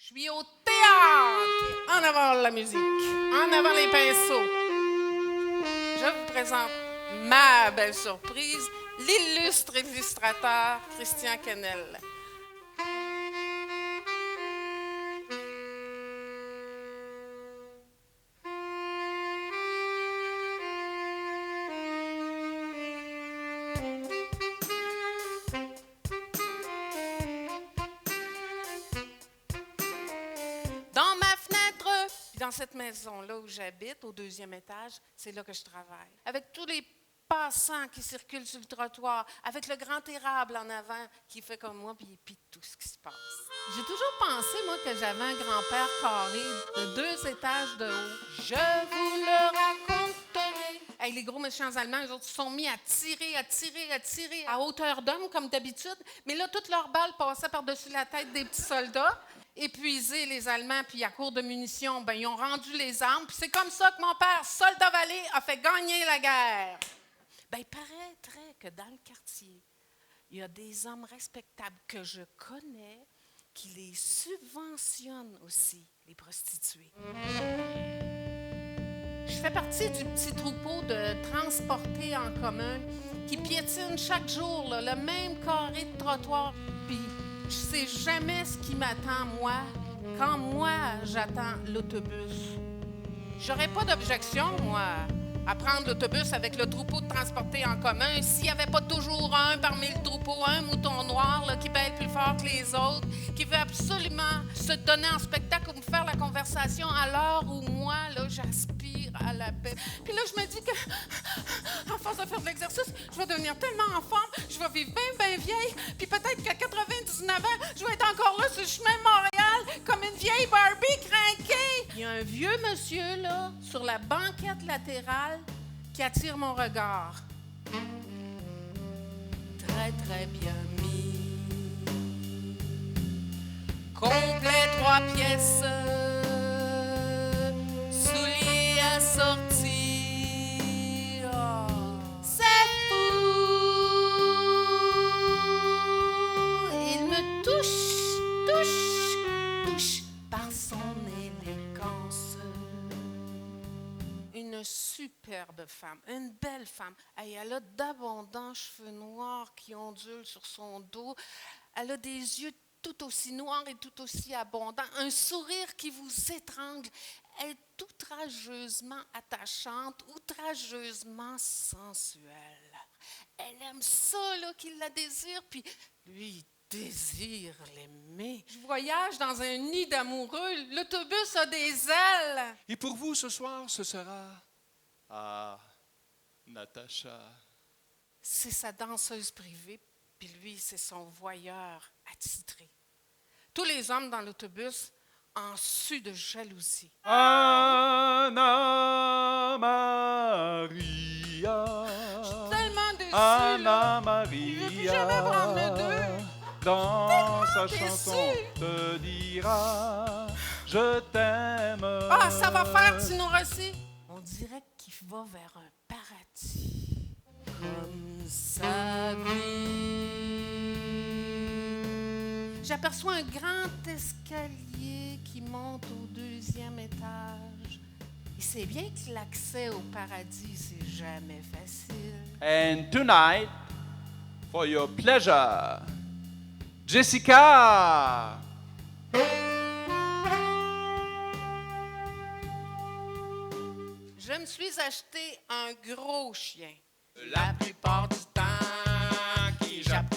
Je suis au théâtre. En avant la musique, en avant les pinceaux. Je vous présente ma belle surprise, l'illustre illustrateur Christian Quesnel. Dans ma fenêtre, puis dans cette maison-là où j'habite, au 2e étage, c'est là que je travaille. Avec tous les passants qui circulent sur le trottoir, avec le grand érable en avant qui fait comme moi, puis il pite tout ce qui se passe. J'ai toujours pensé, moi, que j'avais un grand-père carré de 2 étages de haut. Je vous le raconterai. Hey, les gros méchants Allemands, eux autres, se sont mis à tirer à hauteur d'homme, comme d'habitude. Mais là, toutes leurs balles passaient par-dessus la tête des petits soldats. Épuisés, les Allemands, puis à court de munitions, ben, ils ont rendu les armes. Puis c'est comme ça que mon père, soldat Vallée, a fait gagner la guerre. Ben, il paraîtrait que dans le quartier, il y a des hommes respectables que je connais qui les subventionnent aussi, les prostituées. Je fais partie du petit troupeau de transportés en commun qui piétinent chaque jour là, le même carré de trottoir. Puis je sais jamais ce qui m'attend, moi, quand moi, j'attends l'autobus. J'aurais pas d'objection, moi, à prendre l'autobus avec le troupeau de transportés en commun s'il n'y avait pas toujours un parmi le troupeau, un mouton noir là, qui bêle plus fort que les autres, qui veut absolument se donner en spectacle ou me faire la conversation à l'heure où moi, là, j'aspire à la paix. Puis là, je me dis que, à force de faire de l'exercice, je vais devenir tellement en forme, je vais vivre bien vieille, puis peut-être qu'à 99 ans, je vais être encore là sur le chemin de Montréal, comme une vieille Barbie crinquée. Il y a un vieux monsieur, là, sur la banquette latérale, qui attire mon regard. Très bien mis. Complet 3 pièces. Souliers assortis. Oh, c'est fou. Il me touche par son élégance. Une superbe femme, une belle femme. Hey, elle a d'abondants cheveux noirs qui ondulent sur son dos. Elle a des yeux tout aussi noirs et tout aussi abondants. Un sourire qui vous étrangle. Elle est outrageusement attachante, outrageusement sensuelle. Elle aime ça, là, qu'il la désire, puis lui, désire l'aimer. Je voyage dans un nid d'amoureux. L'autobus a des ailes. Et pour vous, ce soir, ce sera... Ah, Natacha. C'est sa danseuse privée, puis lui, c'est son voyeur attitré. Tous les hommes dans l'autobus en suent de jalousie. Anna Maria. Je suis tellement déçue, Anna là. Maria. Il veut plus jamais prendre le 2. Dans sa déçue. chanson te dira je t'aime. Ah, ça va faire Tino Rossi. On dirait qu'il va vers un paradis. Comme sa vie. J'aperçois un grand escalier qui monte au 2e étage. Et c'est bien que l'accès au paradis, c'est jamais facile. And tonight, for your pleasure, Jessica. Je me suis acheté un gros chien. La plupart du temps, qui jappe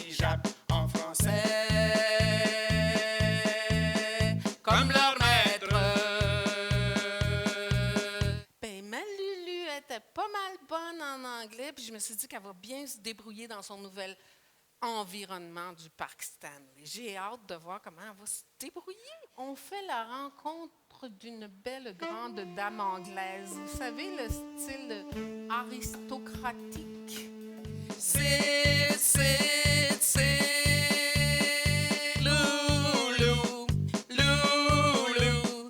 en français. Comme leur maître. Ben, ma Lulu était pas mal bonne en anglais, puis je me suis dit qu'elle va bien se débrouiller dans son nouvel environnement du parc Stanley. J'ai hâte de voir comment elle va se débrouiller. On fait la rencontre d'une belle grande dame anglaise. Vous savez, le style aristocratique. C'est Loulou, Loulou,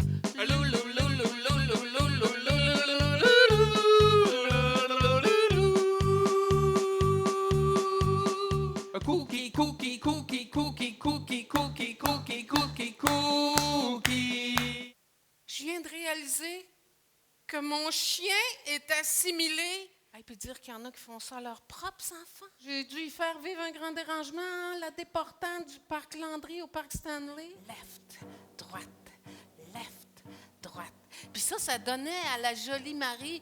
Cookie, cookie, cookie, cookie, cookie, cookie, cookie, cookie, cookie. réalisé que mon chien est assimilé. Et puis dire qu'il y en a qui font ça à leurs propres enfants. J'ai dû y faire vivre un grand dérangement en la déportant du parc Landry au parc Stanley. Left, droite, left, droite. Puis ça donnait à la jolie Marie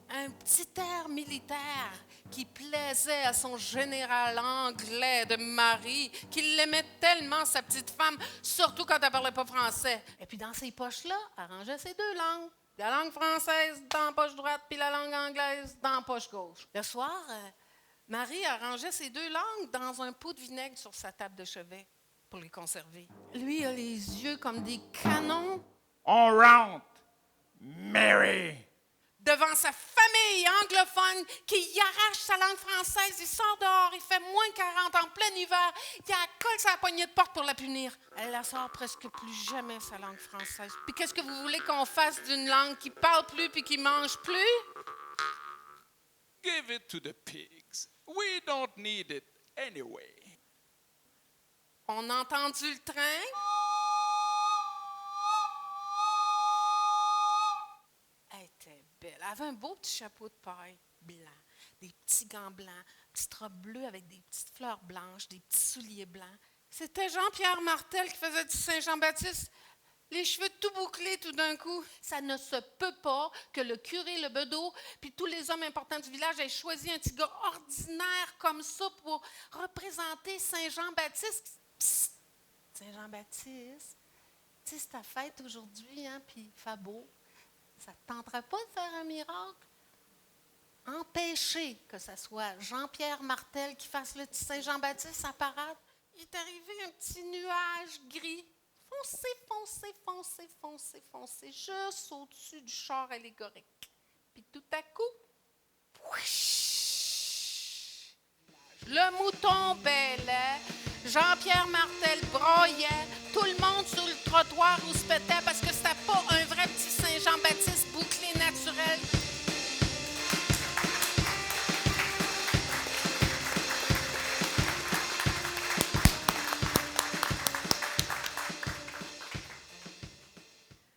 un petit air militaire qui plaisait à son général anglais de Marie, qu'il l'aimait tellement, sa petite femme, surtout quand elle parlait pas français. Et puis dans ses poches-là, elle rangeait ses deux langues. La langue française dans la poche droite, puis la langue anglaise dans la poche gauche. Le soir, Marie arrangeait ses deux langues dans un pot de vinaigre sur sa table de chevet pour les conserver. Lui a les yeux comme des canons. On rentre, Mary. Devant sa famille anglophone qui y arrache sa langue française, il sort dehors, il fait moins 40 en plein hiver, il a colle sa poignée de porte pour la punir. Elle la sort presque plus jamais, sa langue française. Puis qu'est-ce que vous voulez qu'on fasse d'une langue qui parle plus puis qui mange plus? Give it to the pigs. We don't need it anyway. On a entendu le train? Elle était belle. Elle avait un beau petit chapeau de paille blanc, des petits gants blancs, une petite robe bleue avec des petites fleurs blanches, des petits souliers blancs. C'était Jean-Pierre Martel qui faisait du Saint-Jean-Baptiste. Les cheveux tout bouclés tout d'un coup. Ça ne se peut pas que le curé, le bedeau, puis tous les hommes importants du village aient choisi un petit gars ordinaire comme ça pour représenter Saint-Jean-Baptiste. Psst! Saint-Jean-Baptiste, tu sais, c'est ta fête aujourd'hui, hein, puis il fait beau. Ça ne te tenterait pas de faire un miracle? Empêcher que ce soit Jean-Pierre Martel qui fasse le petit Saint-Jean-Baptiste à parade. Il est arrivé un petit nuage gris. Foncé, foncé, foncé, foncé, foncé, juste au-dessus du char allégorique. Puis tout à coup, whoosh, le mouton bêlait, Jean-Pierre Martel broyait, tout le monde sur le trottoir rouspétait parce que